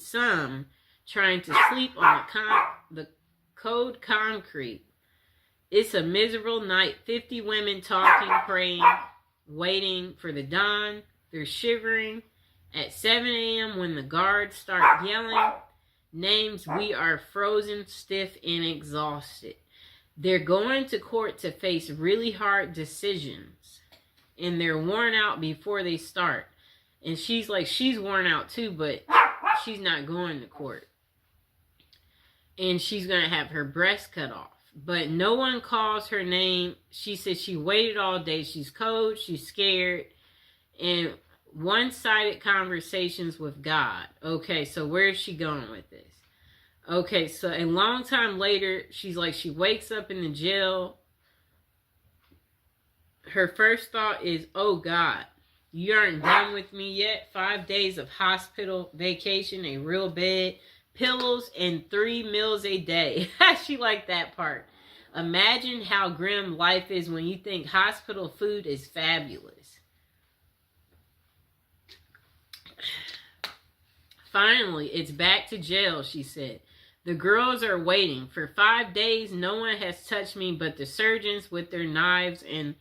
some trying to sleep on the cold concrete. It's a miserable night. 50 women talking, praying, waiting for the dawn. They're shivering. At 7 a.m. when the guards start yelling names, we are frozen, stiff, and exhausted. They're going to court to face really hard decisions. And they're worn out before they start. And she's like, she's worn out too, but she's not going to court. And she's going to have her breast cut off. But no one calls her name. She says she waited all day. She's cold. She's scared. And one-sided conversations with God. Okay, so where is she going with this? Okay, so a long time later, she's like, she wakes up in the jail. Her first thought is, oh God, you aren't done with me yet. 5 days of hospital vacation, a real bed, pillows, and 3 meals a day. She liked that part. Imagine how grim life is when you think hospital food is fabulous. Finally, it's back to jail, she said. The girls are waiting. For 5 days, no one has touched me but the surgeons with their knives and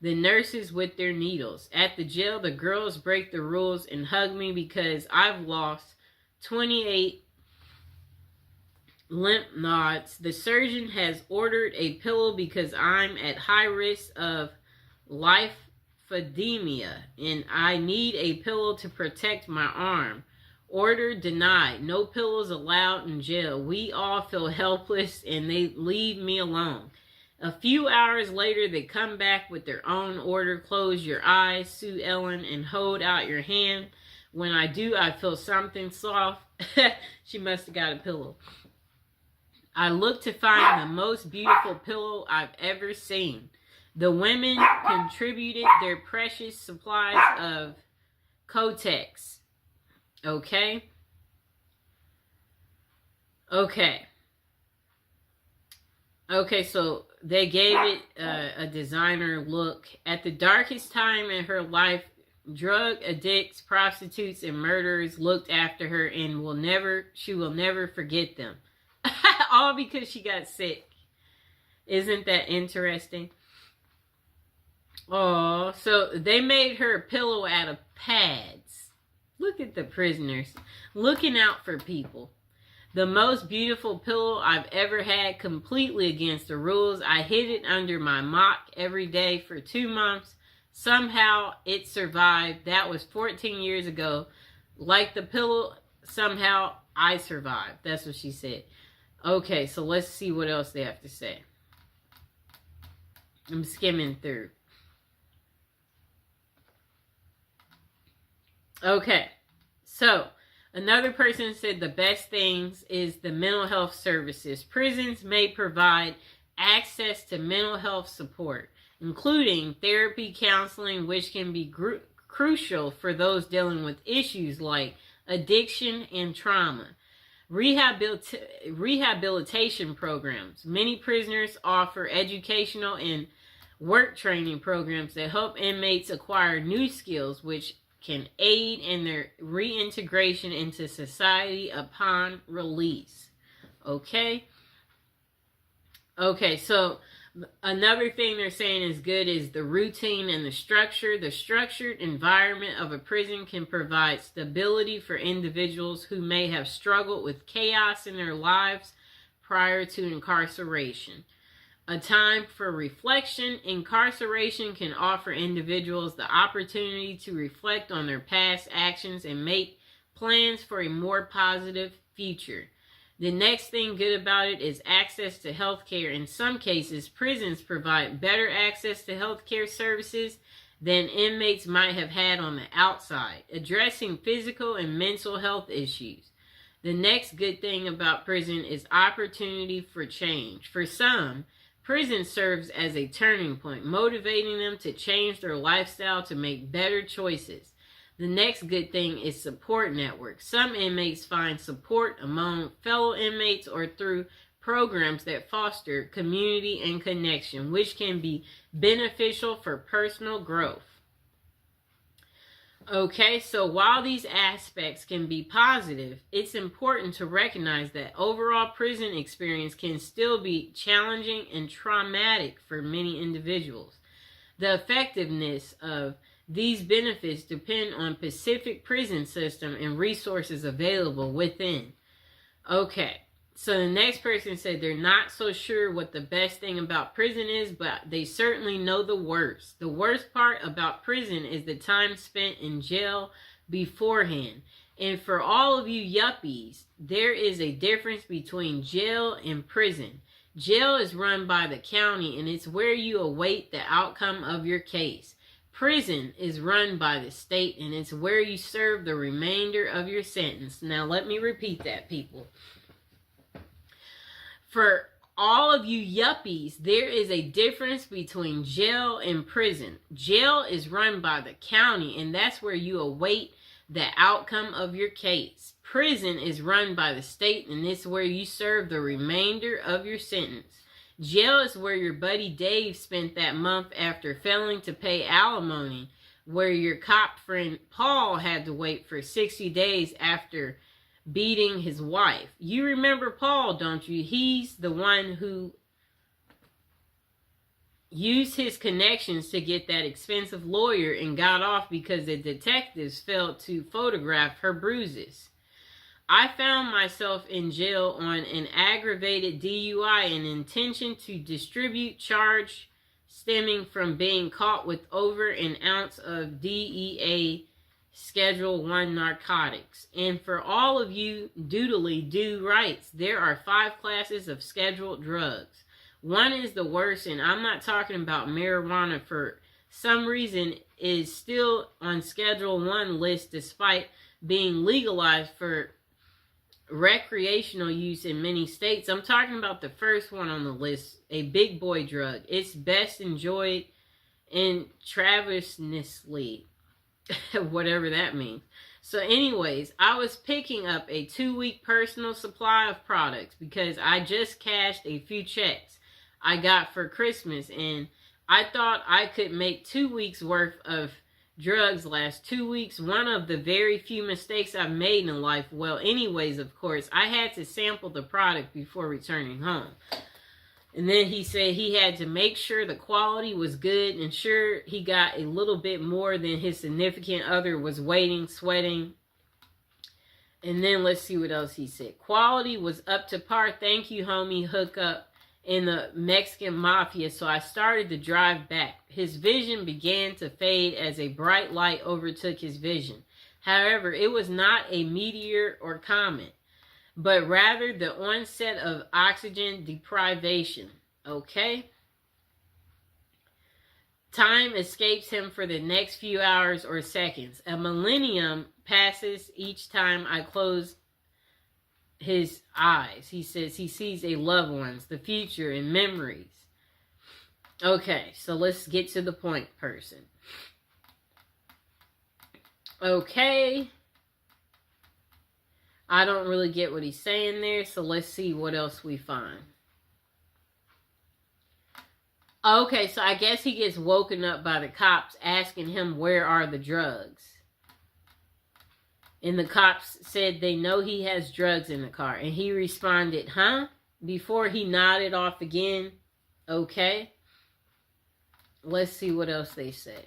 the nurses with their needles. At the jail, the girls break the rules and hug me because I've lost 28 lymph nodes. The surgeon has ordered a pillow because I'm at high risk of lymphedema and I need a pillow to protect my arm. Order denied. No pillows allowed in jail. We all feel helpless and they leave me alone. A few hours later, they come back with their own order. Close your eyes, Sue Ellen, and hold out your hand. When I do, I feel something soft. She must have got a pillow. I look to find the most beautiful pillow I've ever seen. The women contributed their precious supplies of Kotex. Okay. Okay, so they gave it a designer look. At the darkest time in her life, drug addicts, prostitutes, and murderers looked after her and she will never forget them. All because she got sick. Isn't that interesting? Oh, so they made her a pillow out of pads. Look at the prisoners looking out for people. The most beautiful pillow I've ever had, completely against the rules. I hid it under my mock every day for 2 months. Somehow it survived. That was 14 years ago. Like the pillow, somehow I survived. That's what she said. Okay, so let's see what else they have to say. I'm skimming through. Okay, so another person said the best things is the mental health services. Prisons may provide access to mental health support, including therapy, counseling, which can be crucial for those dealing with issues like addiction and trauma. Rehabilitation programs. Many prisoners offer educational and work training programs that help inmates acquire new skills, which can aid in their reintegration into society upon release. Okay, so another thing they're saying is good is the routine and the structure. The structured environment of a prison can provide stability for individuals who may have struggled with chaos in their lives prior to incarceration. A time for reflection. Incarceration can offer individuals the opportunity to reflect on their past actions and make plans for a more positive future. The next thing good about it is access to health care. In some cases, prisons provide better access to health care services than inmates might have had on the outside, addressing physical and mental health issues. The next good thing about prison is opportunity for change. For some, prison serves as a turning point, motivating them to change their lifestyle to make better choices. The next good thing is support networks. Some inmates find support among fellow inmates or through programs that foster community and connection, which can be beneficial for personal growth. Okay, so while these aspects can be positive, it's important to recognize that overall prison experience can still be challenging and traumatic for many individuals. The effectiveness of these benefits depend on Pacific prison system and resources available within. Okay, so the next person said they're not so sure what the best thing about prison is, but they certainly know the worst. The worst part about prison is the time spent in jail beforehand. And for all of you yuppies, there is a difference between jail and prison. Jail is run by the county and it's where you await the outcome of your case. Prison is run by the state and it's where you serve the remainder of your sentence. Now let me repeat that, people. For all of you yuppies, there is a difference between jail and prison. Jail is run by the county and that's where you await the outcome of your case. Prison is run by the state and it's where you serve the remainder of your sentence. Jail is where your buddy Dave spent that month after failing to pay alimony, where your cop friend Paul had to wait for 60 days after beating his wife. You remember Paul, don't you? He's the one who used his connections to get that expensive lawyer and got off because the detectives failed to photograph her bruises. I found myself in jail on an aggravated DUI and intention to distribute charge stemming from being caught with over an ounce of DEA Schedule 1 narcotics. And for all of you doodly do rights, there are 5 classes of scheduled drugs. One is the worst, and I'm not talking about marijuana. For some reason is still on Schedule 1 list despite being legalized for recreational use in many states. I'm talking about the first one on the list, a big boy drug. It's best enjoyed intravenously, whatever that means. So anyways, I was picking up a 2-week personal supply of products because I just cashed a few checks I got for Christmas and I thought I could make 2 weeks worth of drugs last 2 weeks. One of the very few mistakes I've made in life. Well, anyways, of course, I had to sample the product before returning home. And then he said he had to make sure the quality was good and sure he got a little bit more than his significant other was waiting, sweating. And then let's see what else he said. Quality was up to par. Thank you, homie. Hook up in the Mexican mafia, so I started to drive back. His vision began to fade as a bright light overtook his vision. However, it was not a meteor or comet, but rather the onset of oxygen deprivation. Okay? Time escapes him for the next few hours or seconds. A millennium passes each time I close his eyes. He says he sees a loved ones, the future, and memories. Okay, so let's get to the point, person. Okay. I don't really get what he's saying there, so let's see what else we find. Okay, so I guess he gets woken up by the cops asking him where are the drugs. And the cops said they know he has drugs in the car. And he responded, huh? Before he nodded off again. Okay. Let's see what else they say.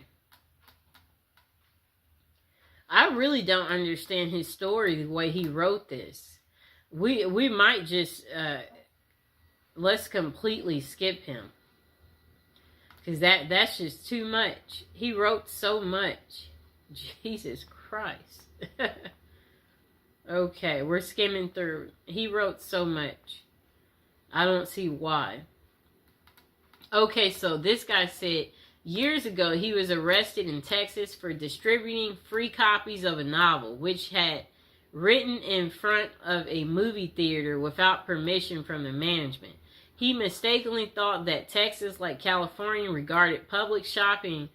I really don't understand his story, the way he wrote this. We might just, let's completely skip him. Because that's just too much. He wrote so much. Jesus Christ. Okay, we're skimming through. He wrote so much. I don't see why. Okay, so this guy said years ago he was arrested in Texas for distributing free copies of a novel which had written in front of a movie theater without permission from the management. He mistakenly thought that Texas, like California, regarded public shopping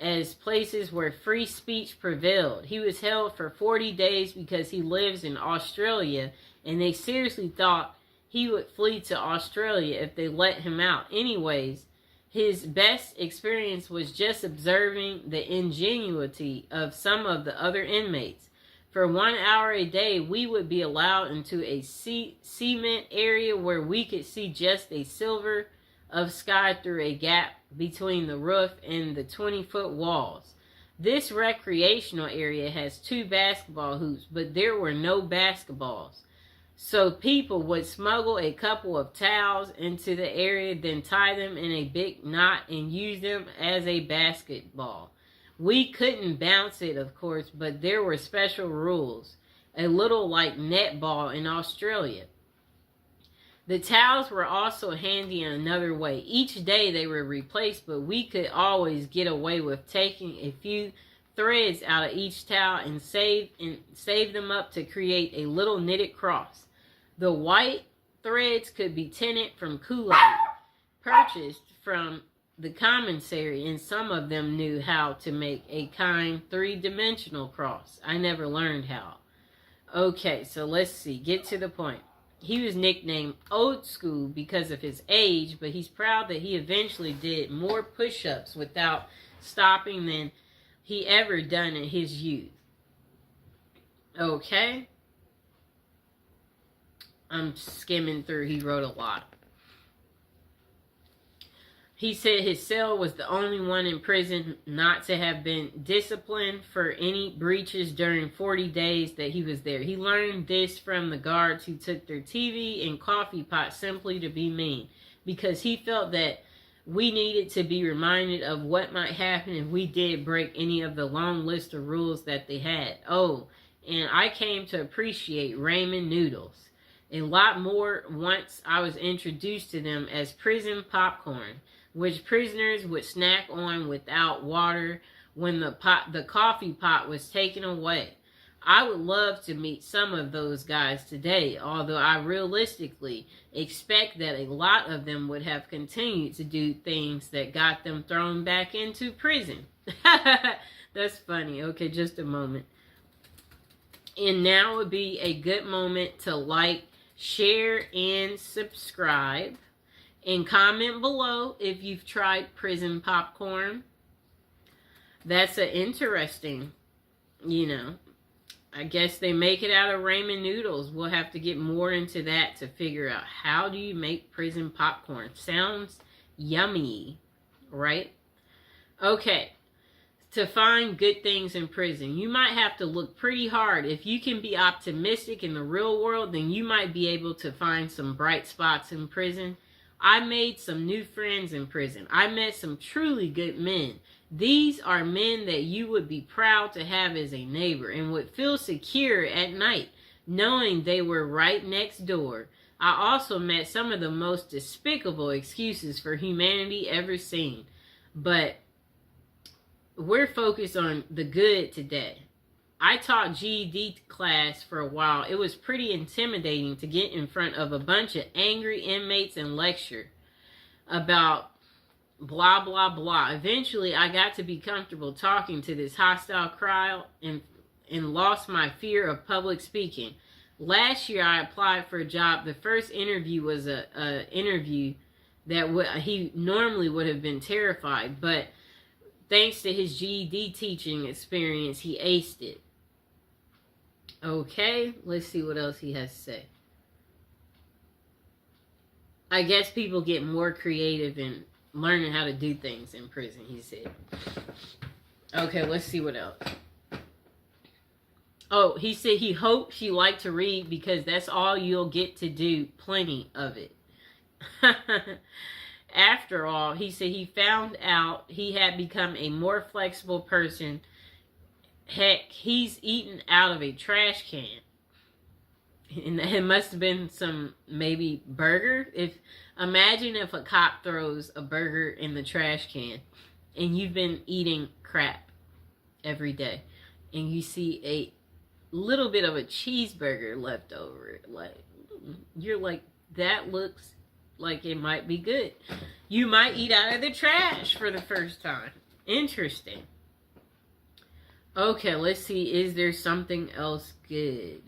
as places where free speech prevailed. He was held for 40 days because he lives in Australia, and they seriously thought he would flee to Australia if they let him out. Anyways, His best experience was just observing the ingenuity of some of the other inmates. For 1 hour a day, we would be allowed into a cement area where we could see just a silver of sky through a gap between the roof and the 20-foot walls. This recreational area has 2 basketball hoops, but there were no basketballs. So people would smuggle a couple of towels into the area, then tie them in a big knot and use them as a basketball. We couldn't bounce it, of course, but there were special rules, a little like netball in Australia. The towels were also handy in another way. Each day they were replaced, but we could always get away with taking a few threads out of each towel and save them up to create a little knitted cross. The white threads could be tinted from Kool-Aid, purchased from the commissary, and some of them knew how to make a kind 3-dimensional cross. I never learned how. Okay, so let's see. Get to the point. He was nicknamed Old School because of his age, but he's proud that he eventually did more push-ups without stopping than he ever done in his youth. Okay. I'm skimming through. He wrote a lot. He said his cell was the only one in prison not to have been disciplined for any breaches during 40 days that he was there. He learned this from the guards who took their TV and coffee pot simply to be mean, because he felt that we needed to be reminded of what might happen if we did break any of the long list of rules that they had. Oh, and I came to appreciate ramen noodles a lot more once I was introduced to them as prison popcorn, which prisoners would snack on without water when the coffee pot was taken away. I would love to meet some of those guys today, although I realistically expect that a lot of them would have continued to do things that got them thrown back into prison. That's funny. Okay, just a moment. And now would be a good moment to like, share, and subscribe. And comment below if you've tried prison popcorn. That's an interesting, I guess they make it out of ramen noodles. We'll have to get more into that to figure out how do you make prison popcorn. Sounds yummy, right? Okay. To find good things in prison, you might have to look pretty hard. If you can be optimistic in the real world, then you might be able to find some bright spots in prison. I made some new friends in prison. I met some truly good men. These are men that you would be proud to have as a neighbor and would feel secure at night, knowing they were right next door. I also met some of the most despicable excuses for humanity ever seen. But we're focused on the good today. I taught GED class for a while. It was pretty intimidating to get in front of a bunch of angry inmates and lecture about blah, blah, blah. Eventually, I got to be comfortable talking to this hostile crowd and lost my fear of public speaking. Last year, I applied for a job. The first interview was a interview that he normally would have been terrified, but thanks to his GED teaching experience, he aced it. Okay, let's see what else he has to say. I guess people get more creative in learning how to do things in prison, he said. Okay, let's see what else. Oh, he said he hopes you like to read because that's all you'll get to do. Plenty of it. After all, he said he found out he had become a more flexible person. Heck, he's eaten out of a trash can. And it must have been some, maybe, burger. Imagine if a cop throws a burger in the trash can and you've been eating crap every day and you see a little bit of a cheeseburger left over. You're like, that looks like it might be good. You might eat out of the trash for the first time. Interesting. Okay, let's see. Is there something else good?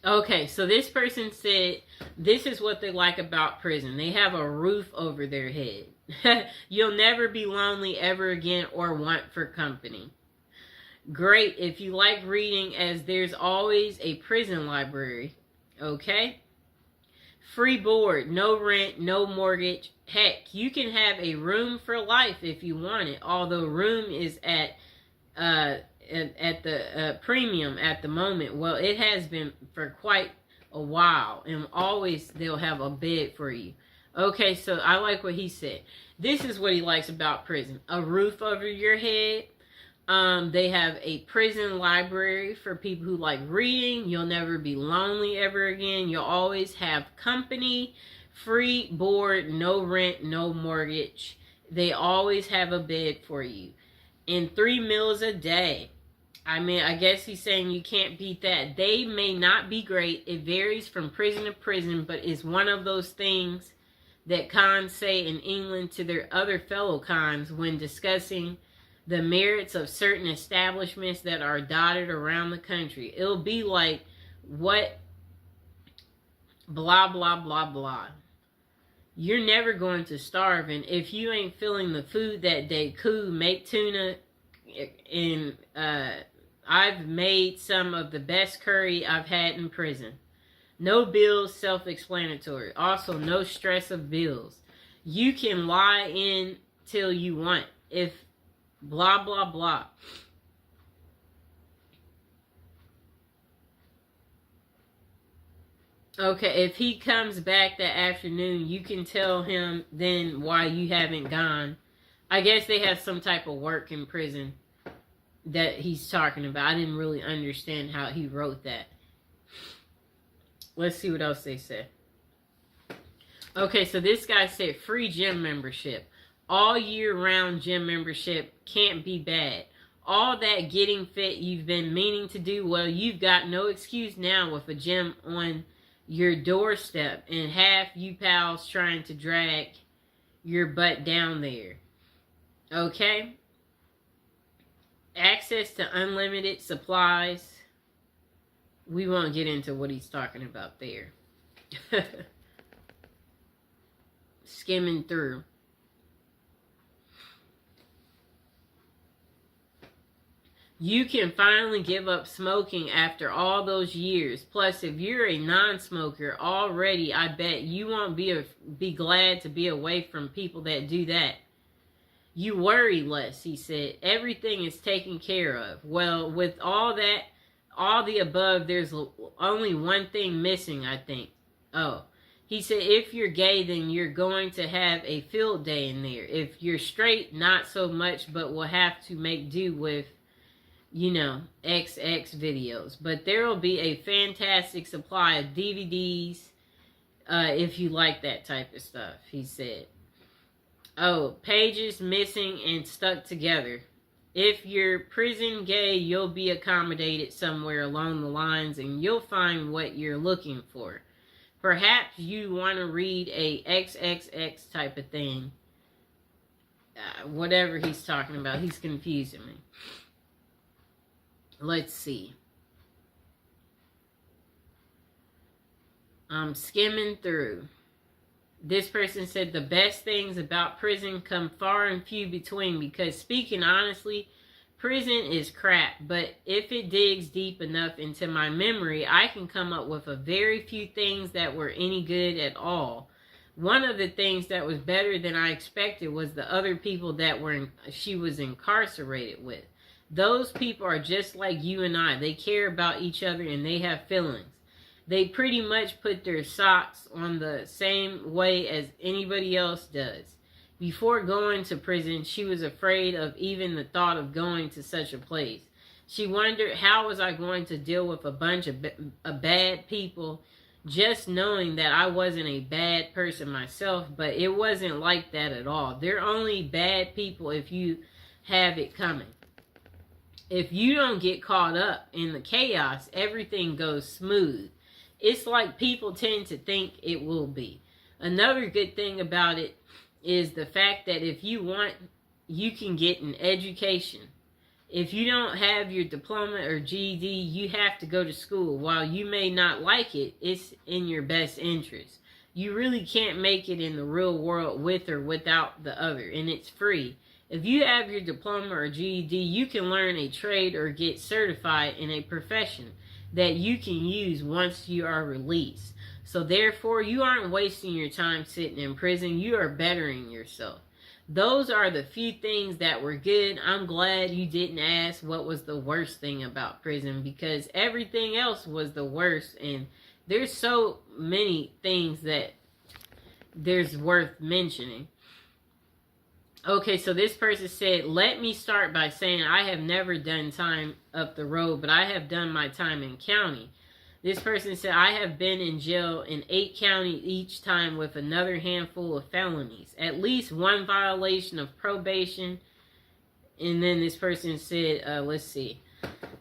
Okay, so this person said this is what they like about prison. They have a roof over their head. You'll never be lonely ever again or want for company. Great if you like reading, as there's always a prison library. Okay? Free board, no rent, no mortgage. Heck, you can have a room for life if you want it, although room is at the premium at the moment. Well, it has been for quite a while, and always they'll have a bed for you. Okay, so I like what he said. This is what he likes about prison: a roof over your head. They have a prison library for people who like reading. You'll never be lonely ever again. You'll always have company. Free board, no rent, no mortgage. They always have a bed for you. And 3 meals a day. I mean, I guess he's saying you can't beat that. They may not be great. It varies from prison to prison, but it's one of those things that cons say in England to their other fellow cons when discussing the merits of certain establishments that are dotted around the country. It'll be like, what, blah, blah, blah, blah. You're never going to starve, and if you ain't feeling the food that day, cool, make tuna. And I've made some of the best curry I've had in prison. No bills, self-explanatory. Also, no stress of bills. You can lie in till you want. If blah, blah, blah. Okay, if he comes back that afternoon, you can tell him then why you haven't gone. I guess they have some type of work in prison that he's talking about. I didn't really understand how he wrote that. Let's see what else they said. Okay, so this guy said free gym membership. All year round gym membership can't be bad. All that getting fit you've been meaning to do, well, you've got no excuse now with a gym on your doorstep and half you pals trying to drag your butt down there. Okay? Access to unlimited supplies. We won't get into what he's talking about there. Skimming through. You can finally give up smoking after all those years. Plus, if you're a non-smoker already, I bet you won't be glad to be away from people that do that. You worry less, he said. Everything is taken care of. Well, with all that, all the above, there's only one thing missing, I think. Oh, he said, if you're gay, then you're going to have a field day in there. If you're straight, not so much, but we'll have to make do with, you know, XX videos. But there will be a fantastic supply of DVDs if you like that type of stuff, he said. Oh, pages missing and stuck together. If you're prison gay, you'll be accommodated somewhere along the lines and you'll find what you're looking for. Perhaps you want to read a XXX type of thing. Whatever he's talking about, he's confusing me. Let's see. I'm skimming through. This person said the best things about prison come far and few between because, speaking honestly, prison is crap. But if it digs deep enough into my memory, I can come up with a very few things that were any good at all. One of the things that was better than I expected was the other people that she was incarcerated with. Those people are just like you and I. They care about each other and they have feelings. They pretty much put their socks on the same way as anybody else does. Before going to prison, she was afraid of even the thought of going to such a place. She wondered, how was I going to deal with a bunch of bad people, just knowing that I wasn't a bad person myself, but it wasn't like that at all. They're only bad people if you have it coming. If you don't get caught up in the chaos, everything goes smooth. It's like people tend to think it will be. Another good thing about it is the fact that if you want, you can get an education. If you don't have your diploma or GED, you have to go to school. While you may not like it, it's in your best interest. You really can't make it in the real world with or without the other, and it's free. If you have your diploma or GED, you can learn a trade or get certified in a profession that you can use once you are released. So therefore, you aren't wasting your time sitting in prison. You are bettering yourself. Those are the few things that were good. I'm glad you didn't ask what was the worst thing about prison, because everything else was the worst. And there's so many things that there's worth mentioning. Okay, so this person said, let me start by saying I have never done time up the road, but I have done my time in county. This person said, I have been in jail in 8 counties each time with another handful of felonies. At least one violation of probation. And then this person said, let's see.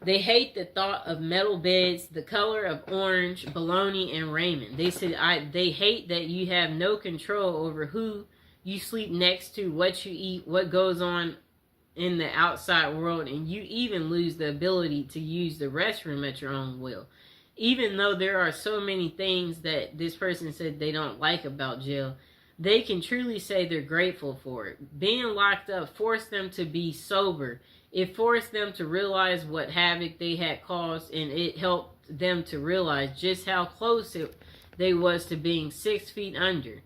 They hate the thought of metal beds, the color of orange, bologna, and ramen. They said, they hate that you have no control over who you sleep next to, what you eat, what goes on in the outside world, and you even lose the ability to use the restroom at your own will. Even though there are so many things that this person said they don't like about jail, they can truly say they're grateful for it. Being locked up forced them to be sober. It forced them to realize what havoc they had caused, and it helped them to realize just how close they was to being 6 feet under.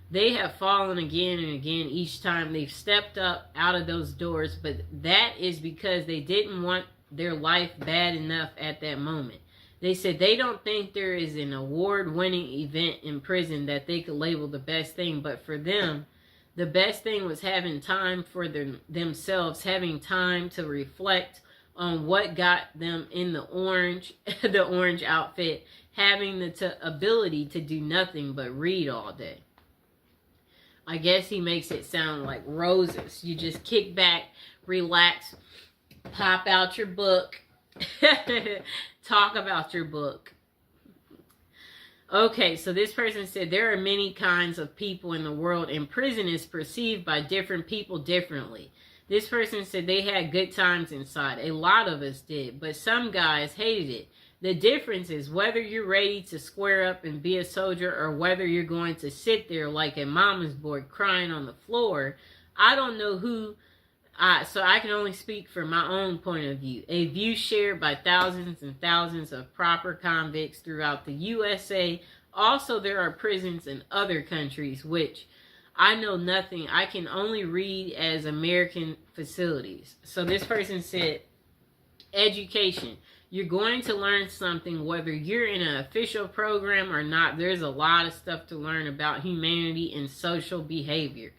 They have fallen again and again each time they've stepped up out of those doors, but that is because they didn't want their life bad enough at that moment. They said they don't think there is an award-winning event in prison that they could label the best thing, but for them, the best thing was having time for themselves, having time to reflect on what got them in the orange outfit, having the ability to do nothing but read all day. I guess he makes it sound like roses. You just kick back, relax, pop out your book, talk about your book. Okay, so this person said there are many kinds of people in the world, and prison is perceived by different people differently. This person said they had good times inside. A lot of us did, but some guys hated it. The difference is whether you're ready to square up and be a soldier, or whether you're going to sit there like a mama's boy crying on the floor. I don't know who, so I can only speak from my own point of view. A view shared by thousands and thousands of proper convicts throughout the USA. Also, there are prisons in other countries, which I know nothing. I can only read as American facilities. So this person said, education. You're going to learn something whether you're in an official program or not. There's a lot of stuff to learn about humanity and social behavior.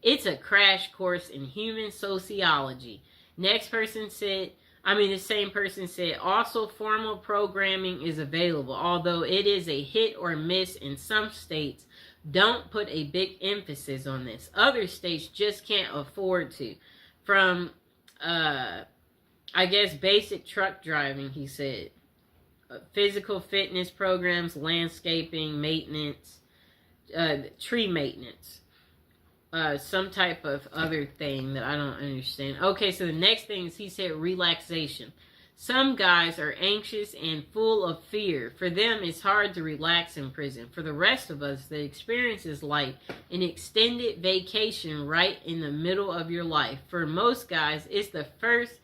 It's a crash course in human sociology. Next person said, the same person said, also formal programming is available, although it is a hit or miss in some states. Don't put a big emphasis on this. Other states just can't afford to. From, basic truck driving, he said. Physical fitness programs, landscaping, maintenance, tree maintenance. Some type of other thing that I don't understand. Okay, so the next thing is he said relaxation. Some guys are anxious and full of fear. For them, it's hard to relax in prison. For the rest of us, the experience is like an extended vacation right in the middle of your life. For most guys, it's the first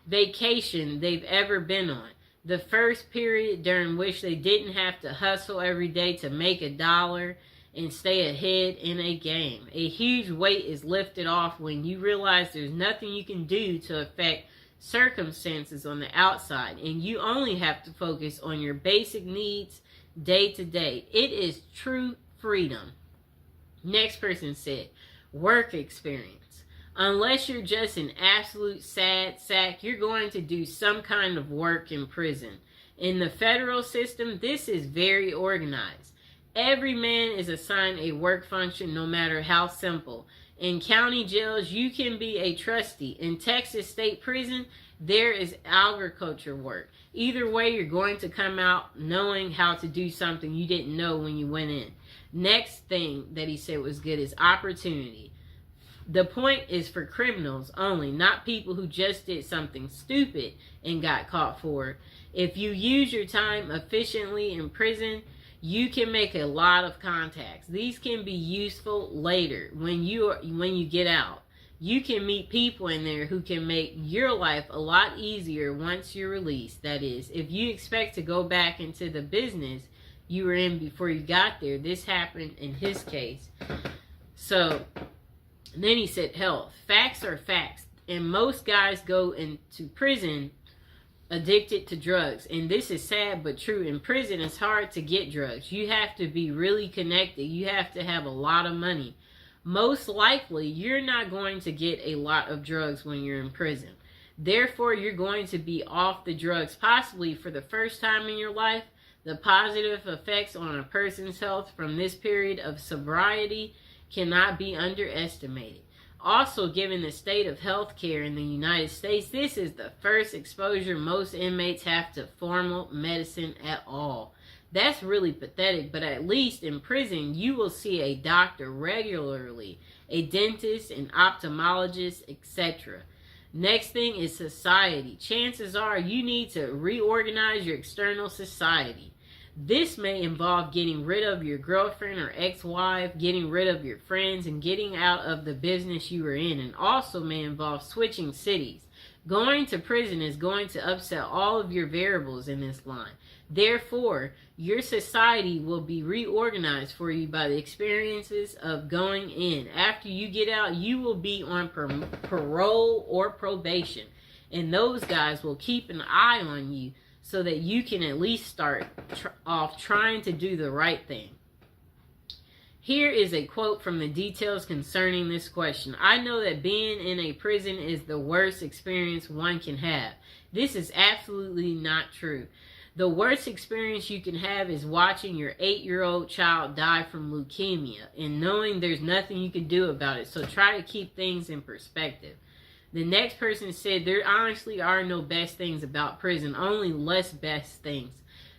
vacation they've ever been on. The first period during which they didn't have to hustle every day to make $1 and stay ahead in a game. A huge weight is lifted off when you realize there's nothing you can do to affect circumstances on the outside, and you only have to focus on your basic needs day to day. It is true freedom. Next person said, work experience. Unless you're just an absolute sad sack, you're going to do some kind of work in prison. In the federal system, this is very organized. Every man is assigned a work function, no matter how simple. In county jails, you can be a trustee. In Texas State Prison, there is agriculture work. Either way, you're going to come out knowing how to do something you didn't know when you went in. Next thing that he said was good is opportunity. The point is for criminals only, not people who just did something stupid and got caught for it. If you use your time efficiently in prison, you can make a lot of contacts. These can be useful later when you get out. You can meet people in there who can make your life a lot easier once you're released. That is, if you expect to go back into the business you were in before you got there, this happened in his case. So then he said, health. Facts are facts. And most guys go into prison addicted to drugs. And this is sad but true. In prison, it's hard to get drugs. You have to be really connected. You have to have a lot of money. Most likely, you're not going to get a lot of drugs when you're in prison. Therefore, you're going to be off the drugs possibly for the first time in your life. The positive effects on a person's health from this period of sobriety cannot be underestimated. Also, given the state of health care in the United States, this is the first exposure most inmates have to formal medicine at all. That's really pathetic, but at least in prison, you will see a doctor regularly, a dentist, an ophthalmologist, etc. Next thing is society. Chances are you need to reorganize your external society. This may involve getting rid of your girlfriend or ex-wife, getting rid of your friends, and getting out of the business you were in, and also may involve switching cities. Going to prison is going to upset all of your variables in this line. Therefore, your society will be reorganized for you by the experiences of going in. After you get out, you will be on parole or probation, and those guys will keep an eye on you so that you can at least start off trying to do the right thing. Here is a quote from the details concerning this question. I know that being in a prison is the worst experience one can have. This is absolutely not true. The worst experience you can have is watching your 8-year-old child die from leukemia and knowing there's nothing you can do about it. So try to keep things in perspective. The next person said, there honestly are no best things about prison, only less best things.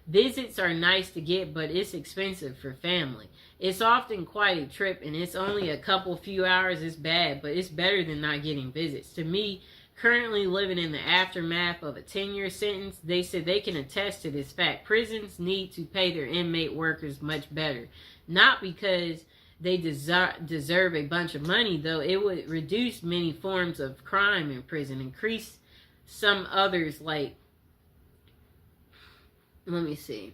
Visits are nice to get, but it's expensive for family. It's often quite a trip, and it's only a few hours. It's bad, but it's better than not getting visits. To me, currently living in the aftermath of a 10-year sentence, they said they can attest to this fact. Prisons need to pay their inmate workers much better. Not because they deserve a bunch of money, though. It would reduce many forms of crime in prison, increase some others like, let me see,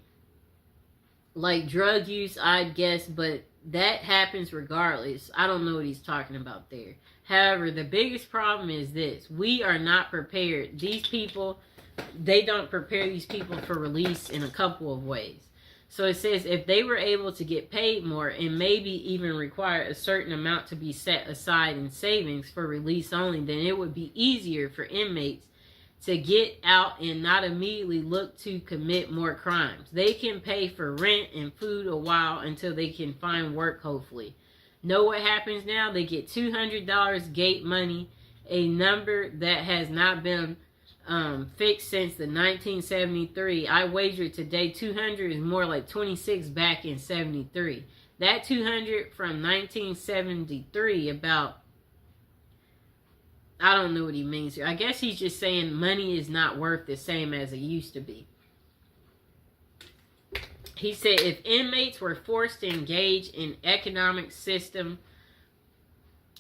like drug use, I'd guess, but that happens regardless. I don't know what he's talking about there. However, the biggest problem is this. We are not prepared. These people, they don't prepare these people for release in a couple of ways. So it says if they were able to get paid more and maybe even require a certain amount to be set aside in savings for release only, then it would be easier for inmates to get out and not immediately look to commit more crimes. They can pay for rent and food a while until they can find work, hopefully. Know what happens now? They get $200 gate money, a number that has not been fixed since the 1973. I wager today 200 is more like 26 back in 73. That 200 from 1973 about, I don't know what he means here. I guess he's just saying money is not worth the same as it used to be. He said if inmates were forced to engage in an economic system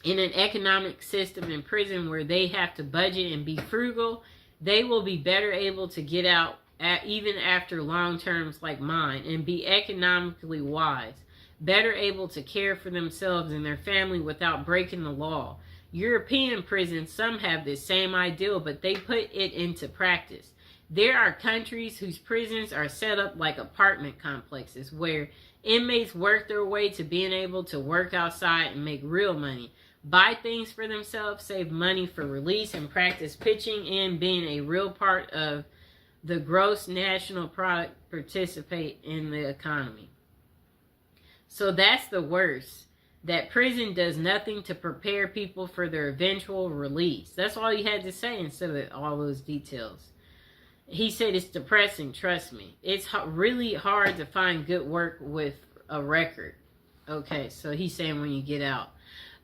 in prison where they have to budget and be frugal, they will be better able to get out even after long terms like mine and be economically wise, better able to care for themselves and their family without breaking the law. European prisons, some have this same ideal, but they put it into practice. There are countries whose prisons are set up like apartment complexes where inmates work their way to being able to work outside and make real money, buy things for themselves, save money for release, and practice pitching in being a real part of the gross national product, participate in the economy. So that's the worst. That prison does nothing to prepare people for their eventual release. That's all he had to say instead of all those details. He said it's depressing, trust me. It's really hard to find good work with a record. Okay, so he's saying when you get out.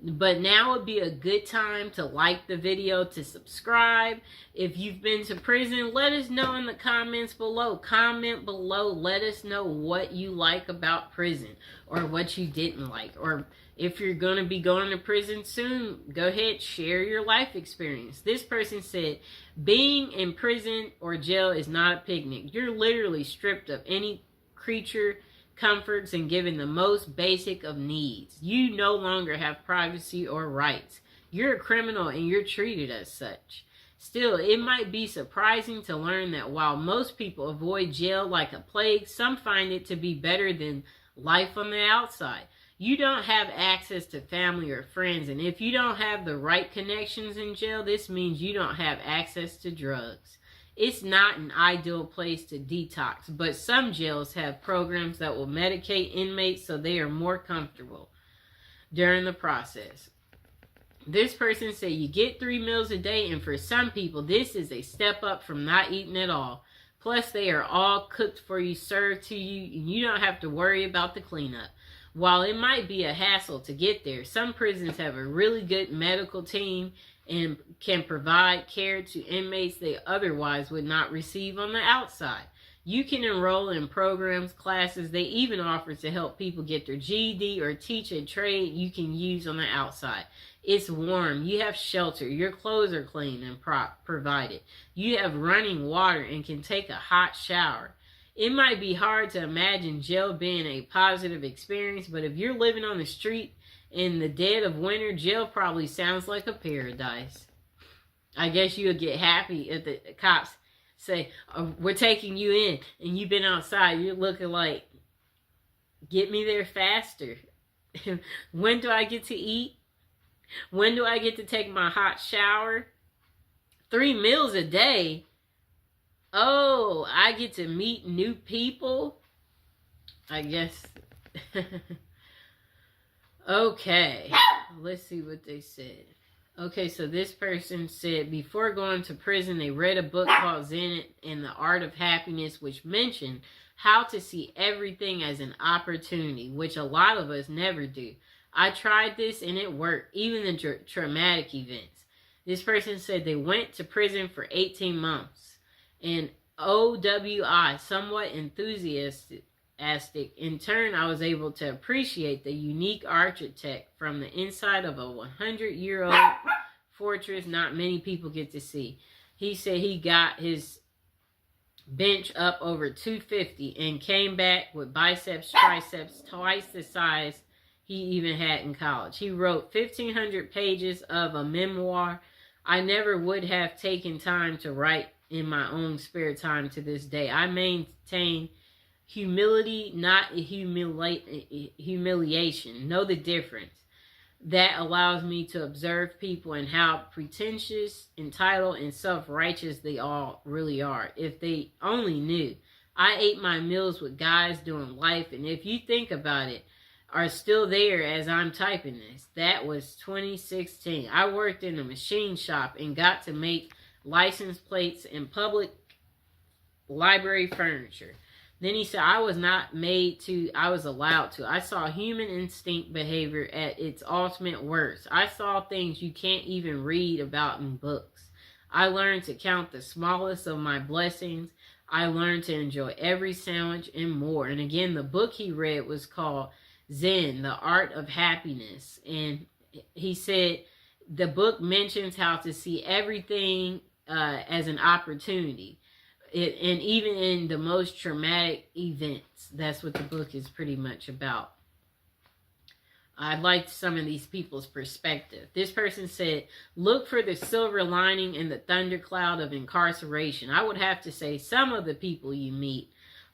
But now would be a good time to like the video, to subscribe. If you've been to prison, let us know in the comments below. Comment below. Let us know what you like about prison or what you didn't like. Or if you're going to be going to prison soon, go ahead, share your life experience. This person said, being in prison or jail is not a picnic. You're literally stripped of any creature comforts and given the most basic of needs. You no longer have privacy or rights. You're a criminal and you're treated as such. Still, it might be surprising to learn that while most people avoid jail like a plague, some find it to be better than life on the outside. You don't have access to family or friends, and if you don't have the right connections in jail, this means you don't have access to drugs. It's not an ideal place to detox, but some jails have programs that will medicate inmates so they are more comfortable during the process. This person said you get 3 meals a day, and for some people, this is a step up from not eating at all. Plus, they are all cooked for you, served to you, and you don't have to worry about the cleanup. While it might be a hassle to get there, some prisons have a really good medical team and can provide care to inmates they otherwise would not receive on the outside. You can enroll in programs, classes. They even offer to help people get their GED or teach a trade you can use on the outside. It's warm. You have shelter. Your clothes are clean and provided. You have running water and can take a hot shower. It might be hard to imagine jail being a positive experience, but if you're living on the street in the dead of winter, jail probably sounds like a paradise. I guess you'll get happy if the cops say, oh, we're taking you in, and you've been outside. You're looking like, get me there faster. When do I get to eat? When do I get to take my hot shower? 3 meals a day? Oh, I get to meet new people? I guess. Okay, let's see what they said. Okay, so this person said before going to prison, they read a book called Zen and the Art of Happiness, which mentioned how to see everything as an opportunity, which a lot of us never do. I tried this and it worked, even the traumatic events. This person said they went to prison for 18 months. And OWI, somewhat enthusiastic. In turn, I was able to appreciate the unique architect from the inside of a 100-year-old fortress not many people get to see. He said he got his bench up over 250 and came back with biceps, triceps twice the size he even had in college. He wrote 1,500 pages of a memoir. I never would have taken time to write in my own spare time to this day. I maintain humility, not humiliation. Know the difference. That allows me to observe people and how pretentious, entitled, and self-righteous they all really are. If they only knew. I ate my meals with guys doing life, and if you think about it, are still there as I'm typing this. That was 2016. I worked in a machine shop and got to make license plates and public library furniture. Then he said, I was not made to, I was allowed to. I saw human instinct behavior at its ultimate worst. I saw things you can't even read about in books. I learned to count the smallest of my blessings. I learned to enjoy every sandwich and more. And again, the book he read was called Zen, the Art of Happiness. And he said the book mentions how to see everything as an opportunity. And even in the most traumatic events, that's what the book is pretty much about. I liked some of these people's perspective. This person said, look for the silver lining in the thundercloud of incarceration. I would have to say some of the people you meet.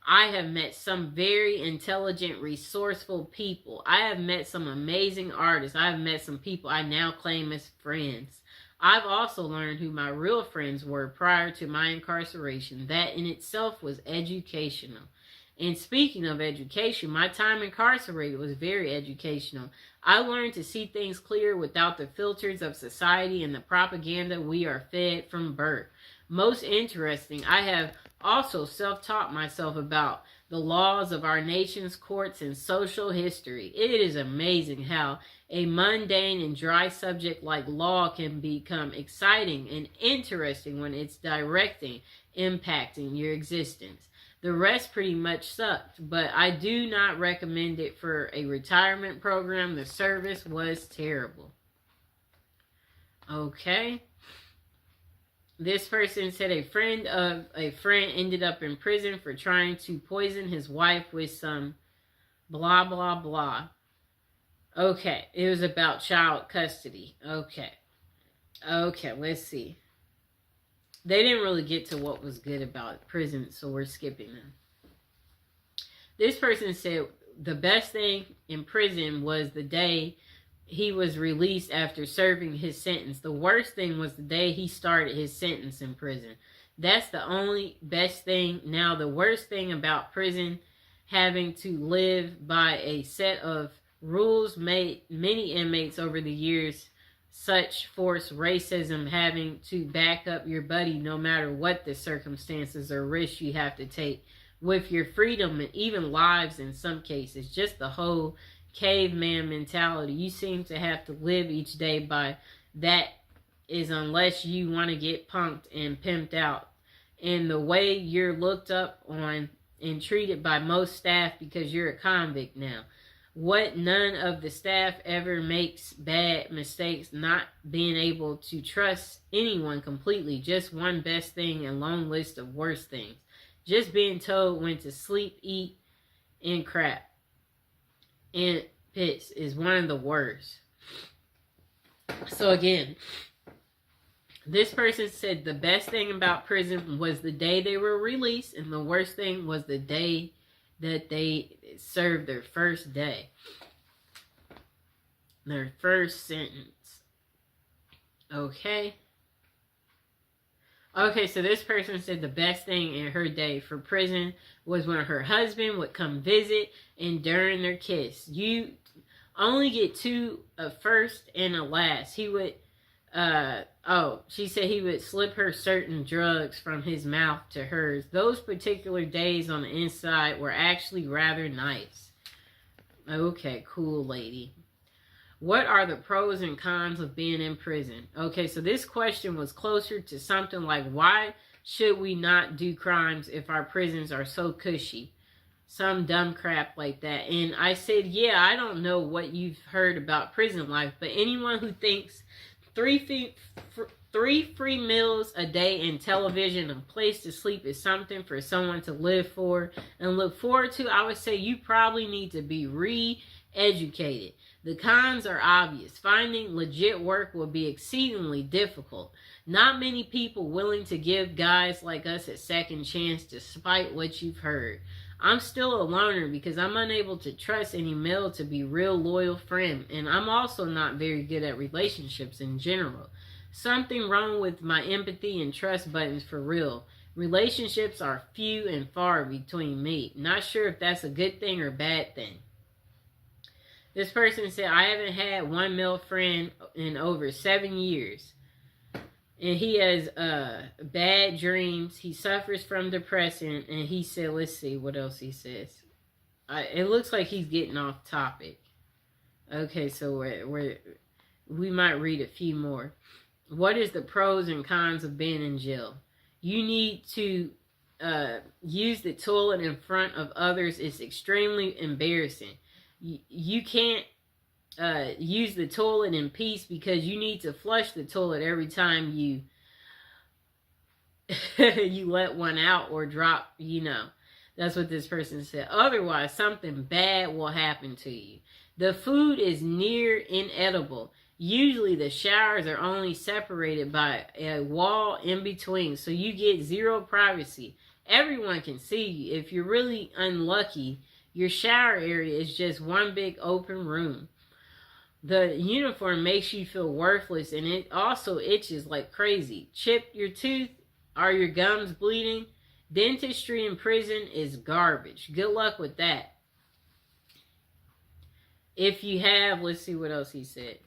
I have met some very intelligent, resourceful people. I have met some amazing artists. I have met some people I now claim as friends. I've also learned who my real friends were prior to my incarceration. That in itself was educational. And speaking of education, my time incarcerated was very educational. I learned to see things clear without the filters of society and the propaganda we are fed from birth. Most interesting, I have also self-taught myself about the laws of our nation's courts and social history. It is amazing how a mundane and dry subject like law can become exciting and interesting when it's impacting your existence. The rest pretty much sucked, but I do not recommend it for a retirement program. The service was terrible. Okay. This person said a friend of a friend ended up in prison for trying to poison his wife with some blah, blah, blah. Okay, it was about child custody. Okay, let's see. They didn't really get to what was good about prison, so we're skipping them. This person said the best thing in prison was the day he was released after serving his sentence. The worst thing was the day he started his sentence in prison. That's the only best thing. Now, the worst thing about prison, having to live by a set of rules made many inmates over the years, such force racism, having to back up your buddy no matter what the circumstances or risks you have to take with your freedom and even lives in some cases. Just the whole caveman mentality. You seem to have to live each day by that, is unless you want to get punked and pimped out. And the way you're looked up on and treated by most staff because you're a convict now. What none of the staff ever makes bad mistakes, not being able to trust anyone completely. Just one best thing and long list of worst things. Just being told when to sleep, eat, and crap. And piss is one of the worst. So again, this person said the best thing about prison was the day they were released, and the worst thing was the day that they served their first day. Their first sentence. Okay. Okay, so this person said the best thing in her day for prison was when her husband would come visit, and during their kiss. You only get two, a first and a last. He would, she said he would slip her certain drugs from his mouth to hers. Those particular days on the inside were actually rather nice. Okay, cool lady. What are the pros and cons of being in prison? Okay, so this question was closer to something like, why should we not do crimes if our prisons are so cushy? Some dumb crap like that. And I said, yeah, I don't know what you've heard about prison life, but anyone who thinks three free meals a day and television and place to sleep is something for someone to live for and look forward to, I would say you probably need to be re-educated. The cons are obvious. Finding legit work will be exceedingly difficult. Not many people willing to give guys like us a second chance despite what you've heard. I'm still a loner because I'm unable to trust any male to be real loyal friend, and I'm also not very good at relationships in general. Something wrong with my empathy and trust buttons for real. Relationships are few and far between me. Not sure if that's a good thing or bad thing. This person said, I haven't had one male friend in over 7 years. And he has bad dreams. He suffers from depression. And he said, let's see what else he says. It looks like he's getting off topic. Okay, so we might read a few more. What is the pros and cons of being in jail? You need to use the toilet in front of others. It's extremely embarrassing. You can't use the toilet in peace because you need to flush the toilet every time you you let one out or drop, That's what this person said. Otherwise, something bad will happen to you. The food is near inedible. Usually the showers are only separated by a wall in between, so you get zero privacy. Everyone can see you. If you're really unlucky, your shower area is just one big open room. The uniform makes you feel worthless, and it also itches like crazy. Chip your tooth? Are your gums bleeding? Dentistry in prison is garbage. Good luck with that. If you have, let's see what else he said.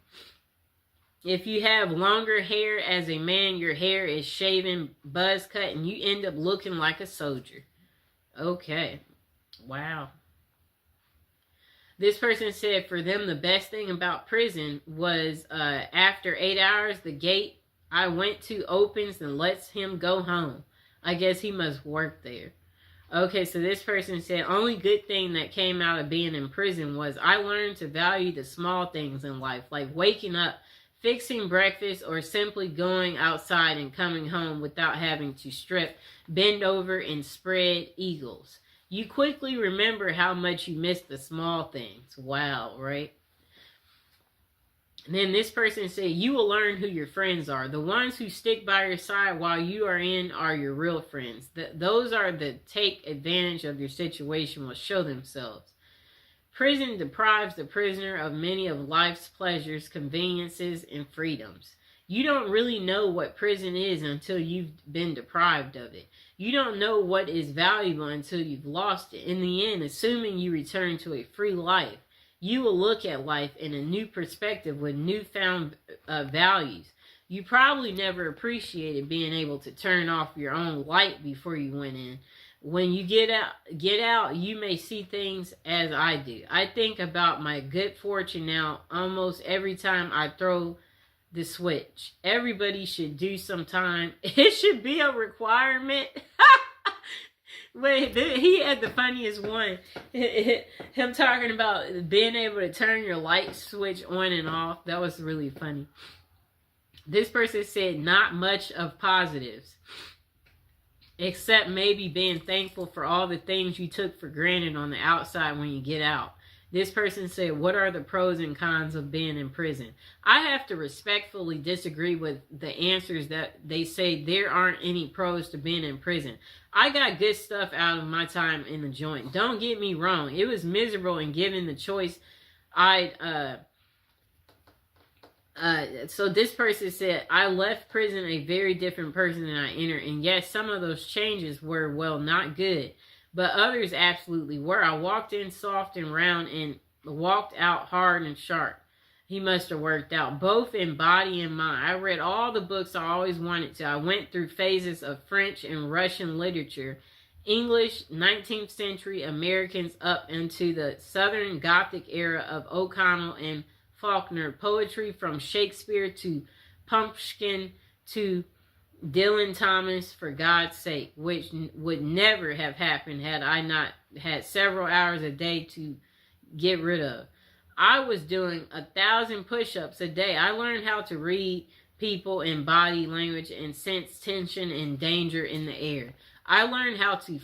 If you have longer hair as a man, your hair is shaven, buzz cut, and you end up looking like a soldier. Okay. Wow. This person said for them the best thing about prison was after 8 hours the gate I went to opens and lets him go home. I guess he must work there. Okay, so this person said only good thing that came out of being in prison was I learned to value the small things in life, like waking up, fixing breakfast, or simply going outside and coming home without having to strip, bend over, and spread eagles. You quickly remember how much you miss the small things. Wow, right? And then this person said, you will learn who your friends are. The ones who stick by your side while you are in are your real friends. Those are the take advantage of your situation will show themselves. Prison deprives the prisoner of many of life's pleasures, conveniences, and freedoms. You don't really know what prison is until you've been deprived of it. You don't know what is valuable until you've lost it. In the end, assuming you return to a free life, you will look at life in a new perspective with newfound values. You probably never appreciated being able to turn off your own light before you went in. When you get out, you may see things as I do. I think about my good fortune now almost every time I throw the switch. Everybody should do sometime. It should be a requirement. Wait, he had the funniest one. Him talking about being able to turn your light switch on and off. That was really funny. This person said not much of positives, except maybe being thankful for all the things you took for granted on the outside when you get out. This person said, what are the pros and cons of being in prison? I have to respectfully disagree with the answers that they say there aren't any pros to being in prison. I got good stuff out of my time in the joint. Don't get me wrong. It was miserable, and given the choice, so this person said, I left prison a very different person than I entered. And yes, some of those changes were, well, not good. But others absolutely were. I walked in soft and round and walked out hard and sharp. He must have worked out, both in body and mind. I read all the books I always wanted to. I went through phases of French and Russian literature, English, 19th century Americans up into the Southern Gothic era of O'Connell and Faulkner, poetry from Shakespeare to Pumpkin to Dylan Thomas, for God's sake, which would never have happened had I not had several hours a day to get rid of. I was doing 1,000 push-ups a day. I learned how to read people and body language and sense tension and danger in the air. I learned how to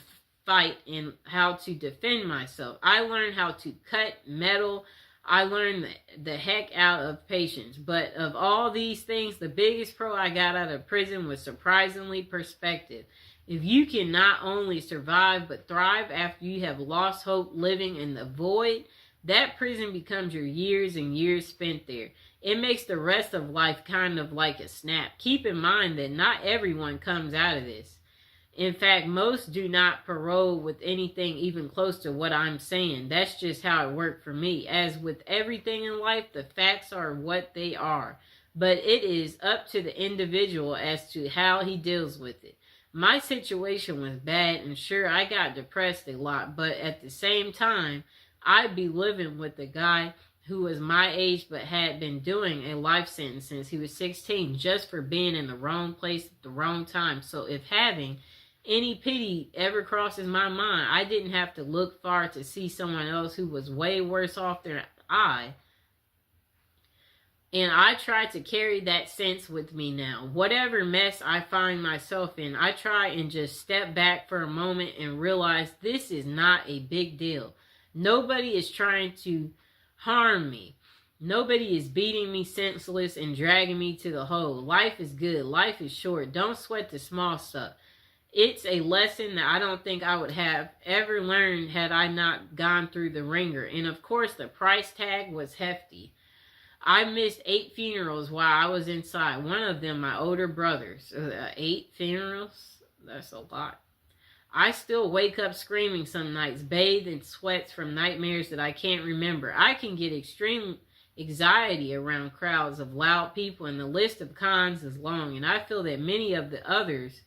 fight and how to defend myself. I learned how to cut metal. I learned the heck out of patience. But of all these things, the biggest pro I got out of prison was surprisingly perspective. If you can not only survive but thrive after you have lost hope living in the void, that prison becomes your years and years spent there. It makes the rest of life kind of like a snap. Keep in mind that not everyone comes out of this. In fact, most do not parole with anything even close to what I'm saying. That's just how it worked for me. As with everything in life, the facts are what they are. But it is up to the individual as to how he deals with it. My situation was bad, and sure, I got depressed a lot. But at the same time, I'd be living with a guy who was my age but had been doing a life sentence since he was 16 just for being in the wrong place at the wrong time. So if having any pity ever crosses my mind, I didn't have to look far to see someone else who was way worse off than I. And I try to carry that sense with me now. Whatever mess I find myself in, I try and just step back for a moment and realize this is not a big deal. Nobody is trying to harm me. Nobody is beating me senseless and dragging me to the hole. Life is good. Life is short. Don't sweat the small stuff. It's a lesson that I don't think I would have ever learned had I not gone through the ringer. And of course, the price tag was hefty. I missed 8 funerals while I was inside. One of them, my older brother's. 8 funerals? That's a lot. I still wake up screaming some nights, bathed in sweats from nightmares that I can't remember. I can get extreme anxiety around crowds of loud people, and the list of cons is long. And I feel that many of the others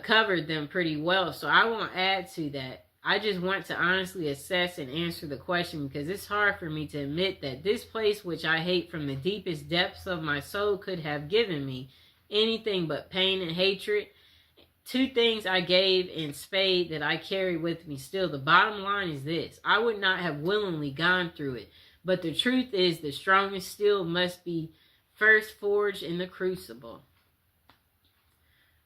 covered them pretty well, so I won't add to that. I just want to honestly assess and answer the question because it's hard for me to admit that this place, which I hate from the deepest depths of my soul, could have given me anything but pain and hatred. Two things I gave in spade that I carry with me still. The bottom line is this: I would not have willingly gone through it. But the truth is, the strongest steel must be first forged in the crucible.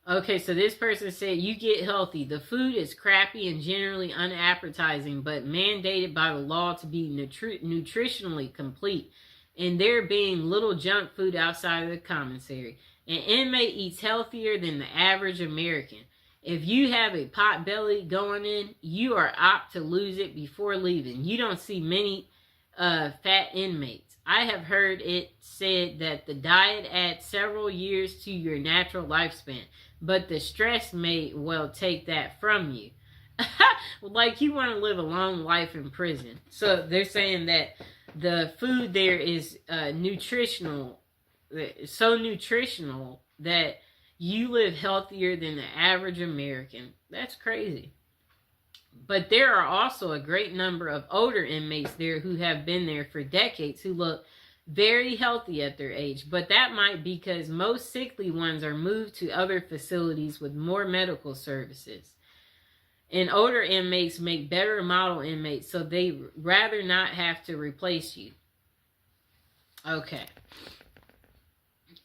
Okay, so this person said, you get healthy. The food is crappy and generally unappetizing, but mandated by the law to be nutritionally complete. And there being little junk food outside of the commissary. An inmate eats healthier than the average American. If you have a pot belly going in, you are apt to lose it before leaving. You don't see many fat inmates. I have heard it said that the diet adds several years to your natural lifespan, but the stress may well take that from you. Like you want to live a long life in prison. So they're saying that the food there is nutritional, so nutritional that you live healthier than the average American. That's crazy. But there are also a great number of older inmates there who have been there for decades who look very healthy at their age. But that might be because most sickly ones are moved to other facilities with more medical services. And older inmates make better model inmates, so they rather not have to replace you. Okay.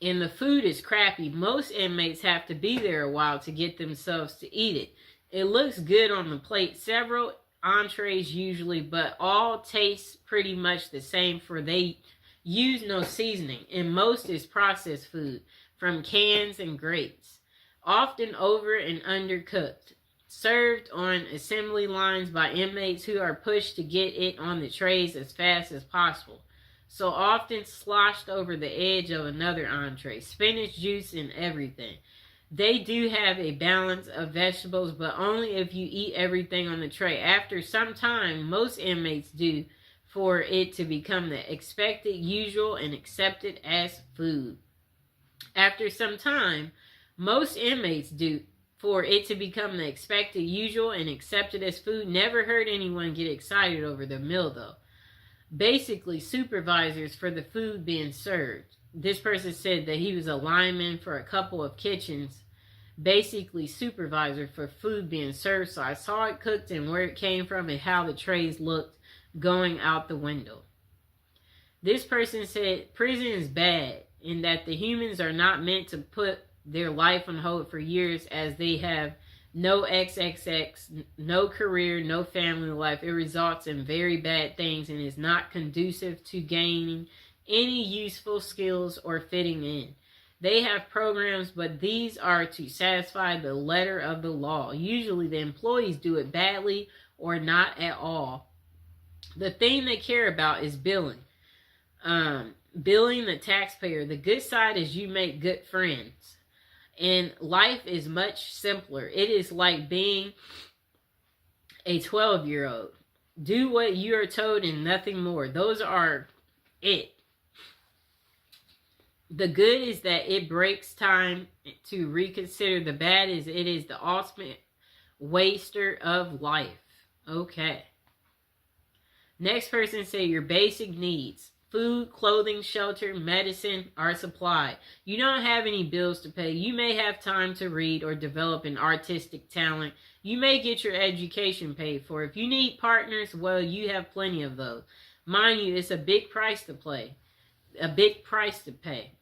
And the food is crappy. Most inmates have to be there a while to get themselves to eat it. It looks good on the plate. Several entrees usually, but all taste pretty much the same, for they use no seasoning. And most is processed food from cans and grates, often over and undercooked, served on assembly lines by inmates who are pushed to get it on the trays as fast as possible. So often sloshed over the edge of another entree, spinach juice and everything. They do have a balance of vegetables, but only if you eat everything on the tray. After some time, most inmates do, for it to become the expected, usual, and accepted as food. After some time, most inmates do, for it to become the expected, usual, and accepted as food. Never heard anyone get excited over the meal, though. Basically, supervisors for the food being served. This person said that he was a lineman for a couple of kitchens, basically supervisor for food being served. So I saw it cooked and where it came from and how the trays looked going out the window. This person said prison is bad in that the humans are not meant to put their life on hold for years, as they have no XXX, no career, no family life. It results in very bad things and is not conducive to gaining any useful skills or fitting in. They have programs, but these are to satisfy the letter of the law. Usually the employees do it badly or not at all. The thing they care about is billing. Billing the taxpayer. The good side is you make good friends. And life is much simpler. It is like being a 12-year-old. Do what you are told and nothing more. Those are it. The good is that it breaks time to reconsider. The bad is it is the ultimate waster of life. Okay. Next person say your basic needs. Food, clothing, shelter, medicine are supplied. You don't have any bills to pay. You may have time to read or develop an artistic talent. You may get your education paid for. If you need partners, well, you have plenty of those. Mind you, it's a big price to pay. A big price to pay.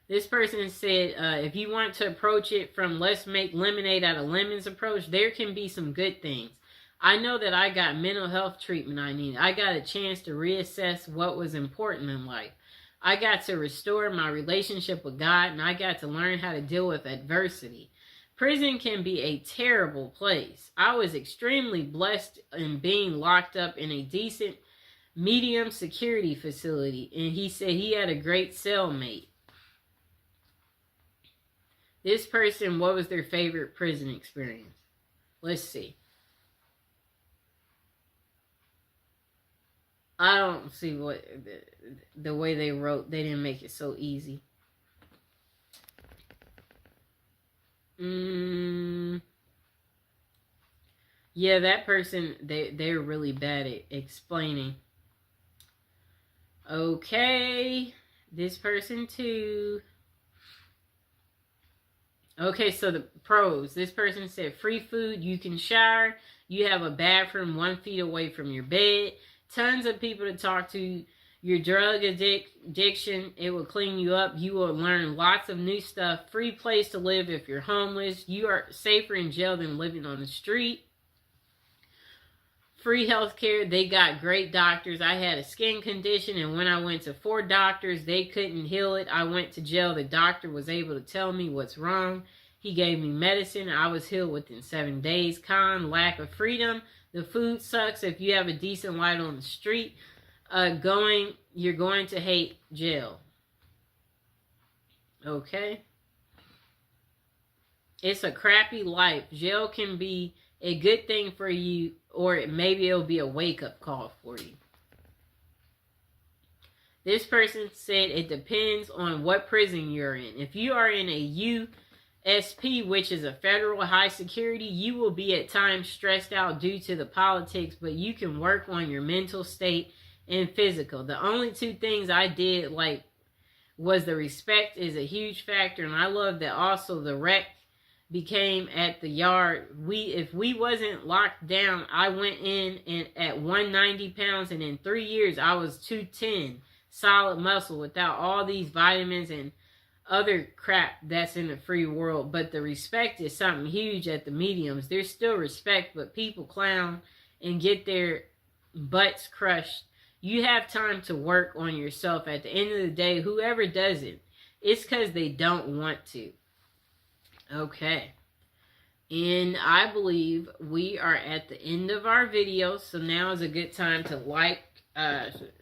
This person said, if you want to approach it from let's make lemonade out of lemons approach, there can be some good things. I know that I got mental health treatment I needed. I got a chance to reassess what was important in life. I got to restore my relationship with God, and I got to learn how to deal with adversity. Prison can be a terrible place. I was extremely blessed in being locked up in a decent, medium security facility, and he said he had a great cellmate. This person, what was their favorite prison experience? Let's see. I don't see what the way they wrote. They didn't make it so easy. Yeah, that person, they're really bad at explaining. Okay, this person too. Okay, so the pros. This person said free food, you can shower, you have a bathroom 1 feet away from your bed, tons of people to talk to, your drug addiction, it will clean you up, you will learn lots of new stuff, free place to live if you're homeless, you are safer in jail than living on the street. Free healthcare, they got great doctors. I had a skin condition, and when I went to 4 doctors, they couldn't heal it. I went to jail. The doctor was able to tell me what's wrong. He gave me medicine. I was healed within 7 days. Con, lack of freedom. The food sucks. If you have a decent light on the street, you're going to hate jail. Okay? It's a crappy life. Jail can be a good thing for you, or maybe it'll be a wake-up call for you. This person said it depends on what prison you're in. If you are in a USP, which is a federal high security, you will be at times stressed out due to the politics, but you can work on your mental state and physical. The only 2 things I did was the respect is a huge factor, and I love that also the rec became at the yard. If we wasn't locked down, I went in and at 190 pounds, and in 3 years I was 210, solid muscle without all these vitamins and other crap that's in the free world. But the respect is something huge at the mediums. There's still respect, but people clown and get their butts crushed. You have time to work on yourself. At the end of the day, whoever does it, it's because they don't want to. Okay, and I believe we are at the end of our video, so now is a good time to like,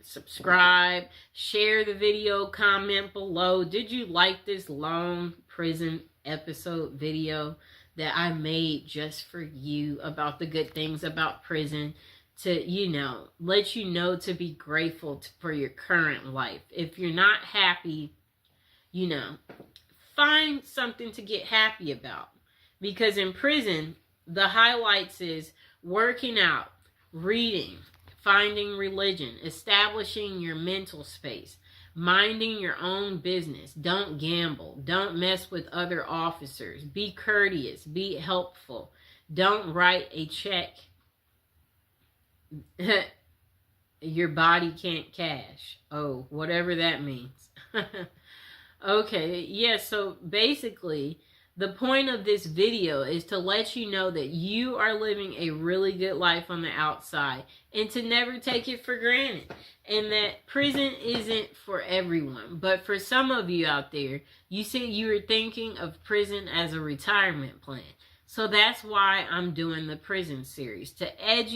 subscribe, share the video, comment below. Did you like this long prison episode video that I made just for you about the good things about prison, to, let you know to be grateful for your current life. If you're not happy, find something to get happy about. Because in prison, the highlights is working out, reading, finding religion, establishing your mental space, minding your own business. Don't gamble. Don't mess with other officers. Be courteous. Be helpful. Don't write a check your body can't cash. Oh, whatever that means. Okay, yeah, so basically, the point of this video is to let you know that you are living a really good life on the outside and to never take it for granted. And that prison isn't for everyone. But for some of you out there, you said you were thinking of prison as a retirement plan. So that's why I'm doing the prison series, to educate